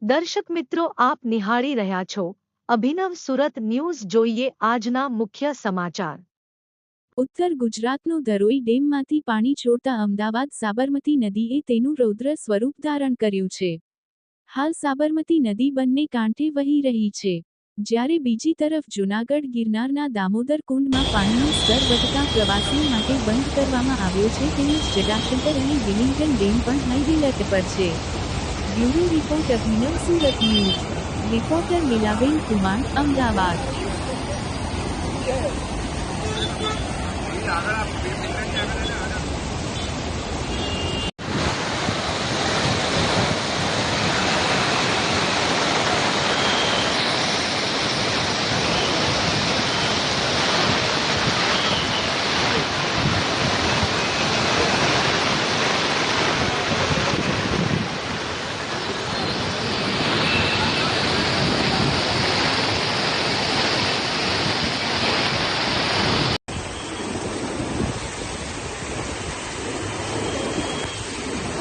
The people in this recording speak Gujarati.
દર્શક મિત્રો, આપ નિહાળી રહ્યા છો અભિનવ સુરત ન્યૂઝ. જોઈએ આજના મુખ્ય સમાચાર. ઉત્તર ગુજરાતનો ધરોઈ ડેમમાંથી પાણી છોડતા અમદાવાદ સાબરમતી નદીએ તેનું રૌદ્ર સ્વરૂપ ધારણ કર્યું છે. હાલ સાબરમતી નદી બંને કાંઠે વહી રહી છે, જ્યારે બીજી તરફ જૂનાગઢ ગિરનારના દામોદર કુંડમાં પાણીનું સ્તર વધતા પ્રવાસીઓ માટે બંધ કરવામાં આવ્યો છે. તેમજ જટાશંકર અને વિલિંગડન ડેમ પણ હાઈ એલર્ટ પર છે. બ્યુરો રિપોર્ટ અભિનવ સુરત ન્યૂઝ. રિપોર્ટર મીલાબેન કુમાર, અમદાવાદ. આગળ આપ 2 મિનિટ